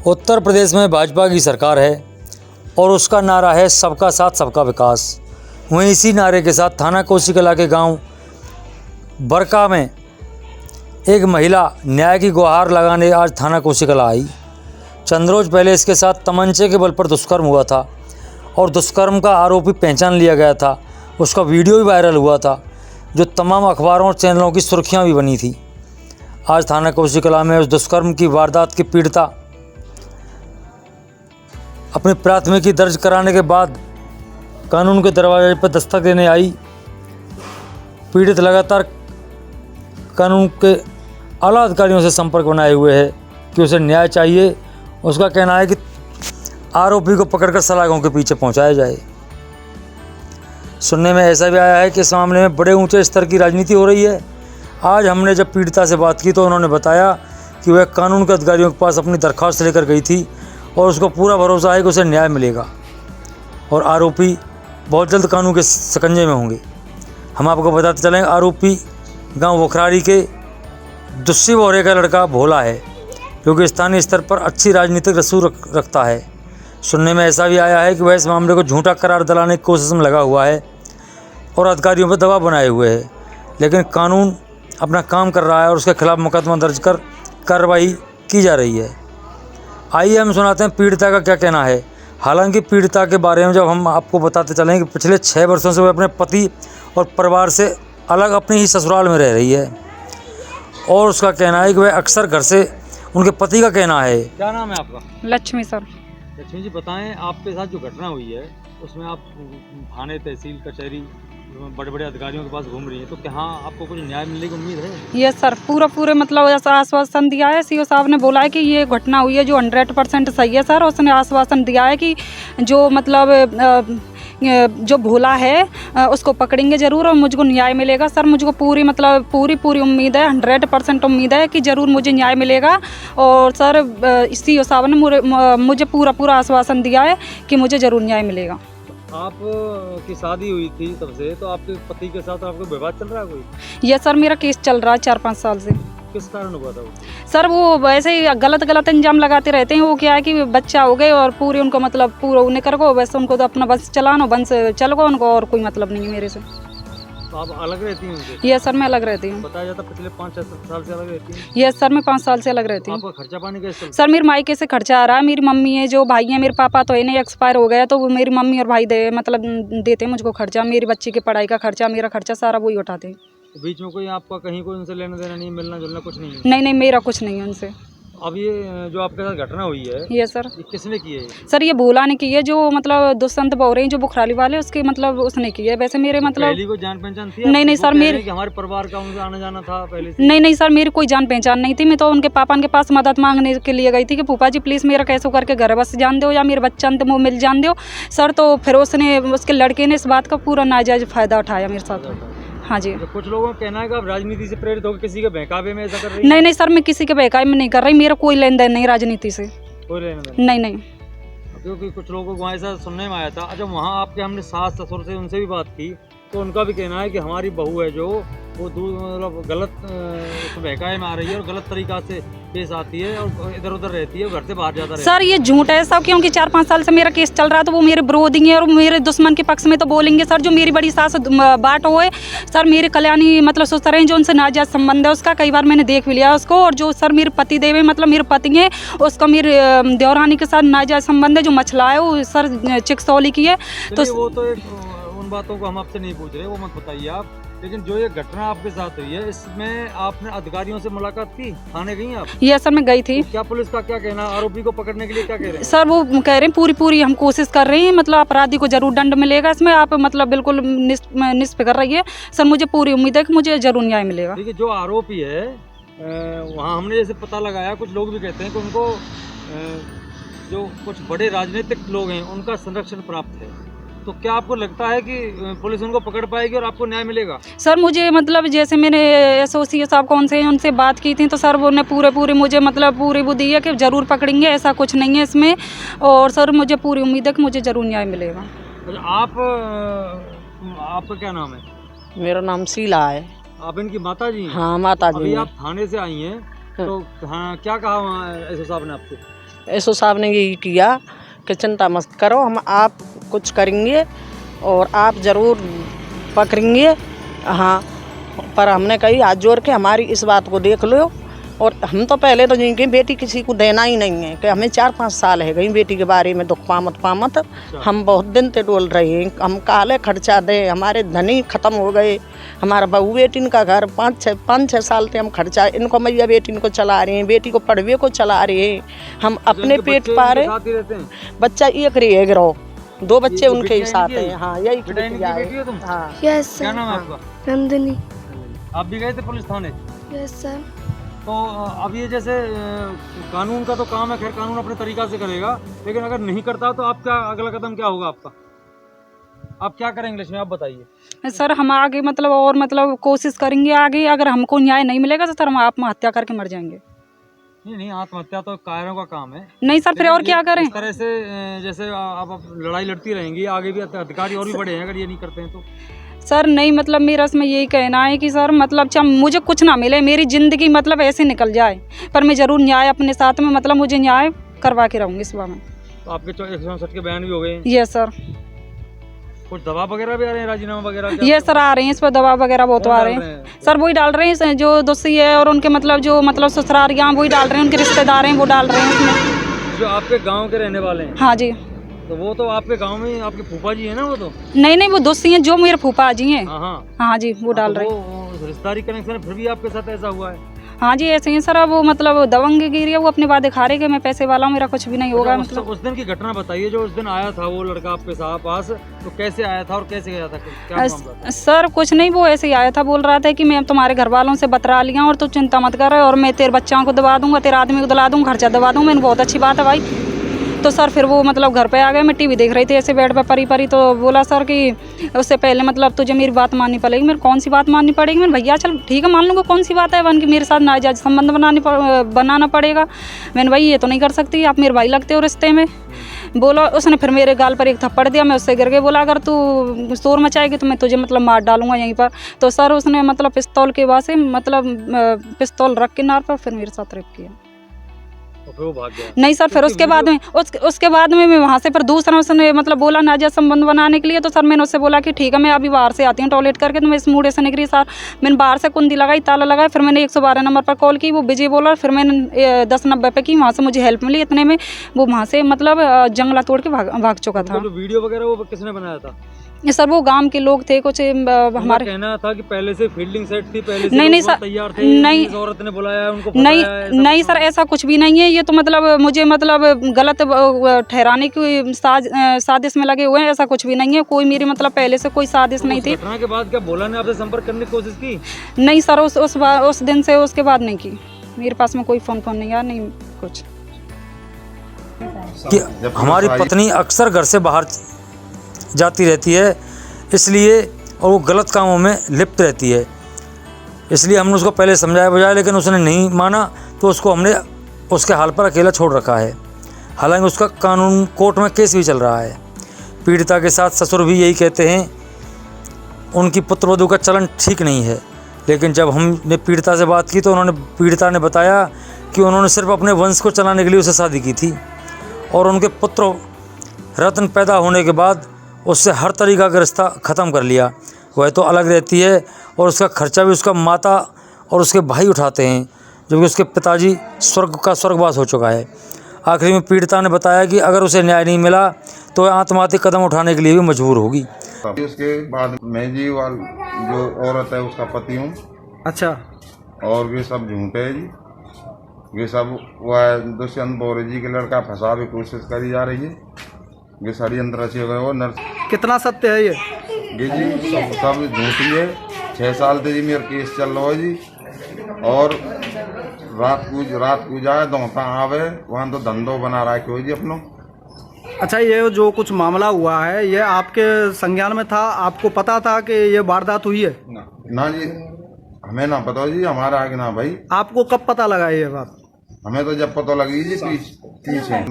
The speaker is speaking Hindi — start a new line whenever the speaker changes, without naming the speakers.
उत्तर प्रदेश में भाजपा की सरकार है और उसका नारा है सबका साथ सबका विकास। वहीं इसी नारे के साथ थाना कोसीकला के गांव बरका में एक महिला न्याय की गुहार लगाने आज थाना कोसीकला आई। चंद रोज पहले इसके साथ तमंचे के बल पर दुष्कर्म हुआ था और दुष्कर्म का आरोपी पहचान लिया गया था। उसका वीडियो भी वायरल हुआ था जो तमाम अखबारों और चैनलों की सुर्खियां भी बनी थी। आज थाना कोसीकला में उस दुष्कर्म की वारदात की पीड़िता अपनी प्राथमिकी दर्ज कराने के बाद कानून के दरवाजे पर दस्तक देने आई। पीड़ित लगातार कानून के आला अधिकारियों से संपर्क बनाए हुए है कि उसे न्याय चाहिए। उसका कहना है कि आरोपी को पकड़कर सलाखों के पीछे पहुंचाया जाए। सुनने में ऐसा भी आया है कि इस मामले में बड़े ऊंचे स्तर की राजनीति हो रही है। आज हमने जब पीड़िता से बात की तो उन्होंने बताया कि वह कानून के अधिकारियों के पास अपनी दरख्वास्त लेकर गई थी और उसको पूरा भरोसा है कि उसे न्याय मिलेगा और आरोपी बहुत जल्द कानून के शिकंजे में होंगे। हम आपको बताते चलें, आरोपी गांव वखरारी के दुस्सी बोरे का लड़का भोला है जो कि स्थानीय स्तर पर अच्छी राजनीतिक रसूख रखता है। सुनने में ऐसा भी आया है कि वह इस मामले को झूठा करार दिलाने की कोशिश में लगा हुआ है और अधिकारियों पर दबाव बनाए हुए है, लेकिन कानून अपना काम कर रहा है और उसके खिलाफ मुकदमा दर्ज कर कार्रवाई की जा रही है। आइए हम सुनाते हैं पीड़िता का क्या कहना है। हालांकि पीड़िता के बारे में जब हम आपको बताते चलें कि पिछले 6 वर्षों से वह अपने पति और परिवार से अलग अपने ही ससुराल में रह रही है और उसका कहना है कि वह अक्सर घर से, उनके पति का कहना है। क्या नाम है आपका?
लक्ष्मी सर।
लक्ष्मी जी, बताएं आपके साथ जो घटना हुई है उसमें आप थाने, तहसील, कचहरी, बड़े बड़े अधिकारियों के पास घूम रही हैं, तो क्या आपको कुछ न्याय मिलने की उम्मीद है?
ये सर पूरे मतलब ऐसा आश्वासन दिया है। सीओ साहब ने बोला है कि ये घटना हुई है जो 100% सही है सर। उसने आश्वासन दिया है कि जो मतलब जो भोला है उसको पकड़ेंगे ज़रूर और मुझको न्याय मिलेगा सर। मुझको पूरी उम्मीद है, 100% उम्मीद है कि ज़रूर मुझे न्याय मिलेगा। और सर सीओ साहब ने मुझे पूरा आश्वासन दिया है कि मुझे ज़रूर न्याय मिलेगा।
आप की शादी हुई थी तब से, तो आपके पति के साथ आपको विवाद चल रहा है कोई?
ये सर मेरा केस चल रहा है 4-5 साल से।
किस कारण हुआ था वो?
सर वो वैसे ही गलत इल्जाम लगाते रहते हैं। वो क्या है कि बच्चा हो गए और पूरे उनको मतलब पूरा उन्हें कर गो, वैसे उनको तो अपना बस चलानो, बंस चल गो उनको, और कोई मतलब नहीं है मेरे से।
तो आप अलग रहती हैं उनसे?
ये सर मैं अलग रहती हूँ।
बताया जाता पिछले 5-6 साल से अलग रहती हैं?
ये सर मैं 5 साल से अलग रहती हूँ।
आपका खर्चा पानी कैसे?
सर मेरे मायके से खर्चा आ रहा है। मेरी मम्मी है, जो भाई है, मेरे पापा तो है नहीं, एक्सपायर हो गया, तो वो मेरी मम्मी और भाई देते हैं मुझको खर्चा। मेरी बच्ची की पढ़ाई का खर्चा, मेरा खर्चा सारा वही उठाते हैं।
तो बीच में कोई आपका कहीं कोई उनसे लेना देना नहीं, मिलना जुलना कुछ नहीं है?
नहीं, मेरा कुछ नहीं है उनसे।
अब ये जो आपके साथ घटना हुई है,
ये सर
ये किसने की है?
सर ये भोला ने की है, जो मतलब दुष्यंत बोरे हैं जो बुखराली वाले, उसके मतलब उसने की है। वैसे मेरे मतलब
पहली कोई जान पहचान थी?
नहीं सर, मेरे
हमारे परिवार का उनसे आना जाना था पहले से?
नहीं सर, मेरी कोई जान पहचान नहीं थी। मैं तो उनके पापा के पास मदद मांगने के लिए गई थी कि फूफा जी प्लीज़ मेरा कैसे करके घर बस जान दो या मेरे बच्चा वो मिल जान दो सर। तो फिर उसके लड़के ने इस बात का पूरा नाजायज फ़ायदा उठाया मेरे साथ। हाँ जी।
तो कुछ लोगों का कहना है कि आप राजनीति से प्रेरित होकर किसी के बहकावे में ऐसा कर रही हैं?
नहीं सर, मैं किसी के बहकावे में नहीं कर रही। मेरा कोई लेन देन नहीं राजनीति से।
कोई लेन देन
नहीं।
क्योंकि कुछ लोगों को ऐसा सुनने में आया था। अच्छा, वहाँ आपके हमने सास ससुर से उनसे भी बात की तो उनका भी कहना है कि हमारी बहू है जो वो मतलब गलत बहकावे में आ रही है और गलत तरीका से पेश आती है और इधर उधर रहती है, घर से बाहर जाता रहती है।
सर ये झूठ है सब, क्योंकि 4-5 साल से मेरा केस चल रहा है तो वो मेरे विरोधी हैं और मेरे दुश्मन के पक्ष में तो बोलेंगे सर। जो मेरी बड़ी सास बाट हुए सर, मेरे कल्याणी मतलब ससुर हैं जो उनसे नाजायज संबंध है उसका, कई बार मैंने देख भी लिया उसको। और जो सर मेरे पति देव मतलब मेरे पति हैं, उसका मेरे देवरानी के साथ नाजायज संबंध है। जो मछला है वो सर चिकसौली की है। तो
वो तो उन बातों को हम आपसे नहीं पूछ रहे, वो मत बताइए आप। लेकिन जो ये घटना आपके साथ हुई है इसमें आपने अधिकारियों से मुलाकात की? थाने गई आप?
ये सर मैं गई थी।
तो क्या पुलिस का क्या कहना, आरोपी को पकड़ने के लिए क्या कह रहे हैं?
सर वो कह रहे हैं पूरी हम कोशिश कर रहे हैं, मतलब अपराधी को जरूर दंड मिलेगा इसमें। आप मतलब बिल्कुल निष्फिक्र रहिए सर, मुझे पूरी उम्मीद है कि मुझे जरूर न्याय मिलेगा।
देखिए, जो आरोपी है वहाँ हमने जैसे पता लगाया, कुछ लोग भी कहते हैं कि उनको जो कुछ बड़े राजनीतिक लोग हैं उनका संरक्षण प्राप्त है। तो क्या आपको लगता है कि पुलिस उनको पकड़ पाएगी और आपको न्याय मिलेगा?
सर मुझे मतलब जैसे मैंने एसोसिएट साहब कौन से उनसे बात की थी तो सर वो ने पूरे मुझे मतलब पूरी वो दी है कि ज़रूर पकड़ेंगे, ऐसा कुछ नहीं है इसमें। और सर मुझे पूरी उम्मीद है कि मुझे ज़रूर न्याय मिलेगा।
आपका क्या नाम है?
मेरा नाम शीला है।
आप इनकी माता जी हैं?
हाँ माता जी।
अभी आप थाने से आई हैं तो हाँ, क्या कहा वहाँ एसओ साहब ने आपको?
एसओ साहब ने यही किया कि चिंता मत करो, हम आप कुछ करेंगे और आप ज़रूर पकड़ेंगे। हाँ, पर हमने कही हाथ जोड़ के हमारी इस बात को देख लो। और हम तो पहले तो जिनकी बेटी किसी को देना ही नहीं है कि हमें 4-5 साल है गई बेटी के बारे में दुख पामत हम बहुत दिन से डोल रहे हैं। हम काले खर्चा दे, हमारे धनी ख़त्म हो गए। हमारा बहू बेटी का घर 5-6 साल से हम खर्चा इनको मैया बेटी को चला रहे हैं, बेटी को पढ़वे को चला रहे हैं। हम अपने पेट पारे। बच्चा एक रही गिरो, 2 बच्चे उनके ही साथ हैं। हाँ, यही बेटिया है। हाँ,
क्या नाम है आपका?
नंदिनी।
आप भी गए थे पुलिस थाने?
Yes sir.
तो अब ये जैसे कानून का तो काम है, खैर कानून अपने तरीका से करेगा, लेकिन अगर नहीं करता तो आप क्या अगला कदम क्या होगा आपका? आप क्या करेंगे इसमें, आप बताइए।
सर हम आगे मतलब और मतलब कोशिश करेंगे आगे, अगर हमको न्याय नहीं मिलेगा तो सर हम आत्महत्या करके मर जाएंगे।
नहीं, आत्महत्या तो कायरों का काम है।
नहीं सर, फिर और क्या करें?
इस तरह से जैसे आप लड़ाई लड़ती रहेंगी, आगे भी अधिकारी और भी बड़े हैं, अगर ये नहीं करते हैं तो।
सर नहीं, मतलब मेरा इसमें यही कहना है कि सर मतलब चाहे मुझे कुछ ना मिले, मेरी ज़िंदगी मतलब ऐसे निकल जाए, पर मैं ज़रूर न्याय अपने साथ में मतलब मुझे न्याय करवा के रहूँगी इस बार में।
तो आपके 164 के बयान भी हो गए?
ये सर।
कुछ दबाव वगैरह भी आ रहे हैं, राजीनामा वगैरह?
ये सर आ रहे हैं, इस पर दबाव वगैरह बहुत आ रहे हैं। सर वही डाल रहे हैं जो दोषी है और उनके मतलब जो मतलब ससुरालियाँ वही डाल रहे हैं, उनके रिश्तेदार हैं वो डाल रहे हैं उसमें।
जो आपके गाँव के रहने वाले हैं?
हाँ जी।
तो वो तो आपके गांव में आपके फूफा जी है ना? वो तो
नहीं, वो दोस्ती हैं जो मेरे फूफा जी हैं।
हाँ
जी, वो डाल रहे हैं।
वो रिश्तेदारी कनेक्शन है, फिर भी आपके साथ ऐसा हुआ है?
हाँ जी, ऐसे ही सर। अब वो मतलब दबंगगिरी है, वो अपनी बात दिखा रहे कि मैं पैसे वाला हूँ, मेरा कुछ भी नहीं होगा। मतलब
उस दिन की घटना बताइए, जो उस दिन आया था वो लड़का आपके साथ पास, तो कैसे आया था और कैसे गया था, क्या मामला था?
सर कुछ नहीं, वो ऐसे ही आया था, बोल रहा था कि मैं तुम्हारे घर वालों से बतरा लिया और तू चिंता मत कर, और मैं तेरे बच्चों को दबा दूंगा, तेरे आदमी को दिला दूंगा, खर्चा दबा दूंगा। मैंने बहुत अच्छी बात है भाई। तो सर फिर वो मतलब घर पे आ गए, मैं टीवी देख रही थी ऐसे बेड पे परी तो बोला सर कि उससे पहले मतलब तुझे मेरी बात माननी पड़ेगी। मेरे कौन सी बात माननी पड़ेगी? मैंने भैया चल ठीक है मान लूँगा, कौन सी बात है बन कि मेरे साथ नाजायज संबंध बनाना पड़ेगा। मैंने भाई ये तो नहीं कर सकती, आप मेरे भाई लगते हो रिश्ते में। बोला उसने, फिर मेरे गाल पर एक थप्पड़ दिया, मैं उससे गिर गई। बोला अगर तू शोर मचाएगी तो मैं तुझे मतलब मार डालूंगा यहीं पर। तो सर उसने मतलब पिस्तौल के बाद से मतलब पिस्तौल रख के नार पर फिर मेरे साथ रेप किया।
फिर वो भाग गया?
नहीं सर, फिर उसके बाद में मैं वहाँ से फिर दूसरा उसने मतलब बोला नाजायज संबंध बनाने के लिए। तो सर मैंने उससे बोला कि ठीक है मैं अभी बाहर से आती हूँ टॉयलेट करके, तो मैं इस मूडे से निकली। सर मैंने बाहर से कुंडी लगाई, ताला लगाया, फिर मैंने 112 नंबर पर कॉल की, वो बिजी बोला। फिर मैंने 1090 पे की, वहाँ से मुझे हेल्प मिली। इतने में वो वहाँ से मतलब जंगला तोड़ के भाग चुका था।
तो वीडियो वगैरह वो किसने बनाया था?
ये सर वो गांव के लोग थे कुछ, हमारे
कहना था कि पहले से फील्डिंग सेट थी, पहले से
नहीं सर,
तैयार थे,
नहीं
औरत ने बुलाया उनको,
नहीं सर, ऐसा कुछ भी नहीं है। ये तो मतलब मुझे मतलब गलत ठहराने की साजिश में लगे हुए हैं, ऐसा कुछ भी नहीं है। कोई मेरी मतलब पहले से कोई साजिश नहीं थी।
घटना के बाद क्या बोला ने आपसे संपर्क करने की कोशिश की?
नहीं सर, उस दिन से उसके बाद नहीं की। मेरे पास में कोई फोन नहीं आया, नहीं कुछ।
हमारी पत्नी अक्सर घर से बाहर जाती रहती है, इसलिए और वो गलत कामों में लिप्त रहती है, इसलिए हमने उसको पहले समझाया बुझाया, लेकिन उसने नहीं माना। तो उसको हमने उसके हाल पर अकेला छोड़ रखा है। हालांकि उसका कानून कोर्ट में केस भी चल रहा है। पीड़िता के साथ ससुर भी यही कहते हैं, उनकी पुत्रवधू का चलन ठीक नहीं है। लेकिन जब हमने पीड़िता से बात की तो पीड़िता ने बताया कि उन्होंने सिर्फ अपने वंश को चलाने के लिए उससे शादी की थी, और उनके पुत्र रत्न पैदा होने के बाद उससे हर तरीका का रिश्ता ख़त्म कर लिया। वह तो अलग रहती है और उसका खर्चा भी उसका माता और उसके भाई उठाते हैं, जबकि उसके पिताजी स्वर्गवास हो चुका है। आखिर में पीड़िता ने बताया कि अगर उसे न्याय नहीं मिला तो वह आत्महत्या कदम उठाने के लिए भी मजबूर होगी।
उसके बाद मैं जी जो औरत है उसका पति हूँ।
अच्छा।
और वे सब झूठे है जी, वे सब वह दुष्यंत बौरे जी के लड़का फंसा भी कोशिश करी जा रही है। ये षड्यंत्र रचे हुए वो नर्स।
कितना सत्य है ये
जी? सब झूठी है। 6 साल से जी मेरा केस चल रहा है जी, और रात को जाए दोता आवे, वहाँ तो धंधो बना रखे हो जी अपनों।
अच्छा, ये जो कुछ मामला हुआ है ये आपके संज्ञान में था? आपको पता था कि ये वारदात हुई है?
ना जी, हमें ना पता जी, हमारा आगे ना भाई।
आपको कब पता लगा ये बात?
हमें तो जब पता लगी जी पीछे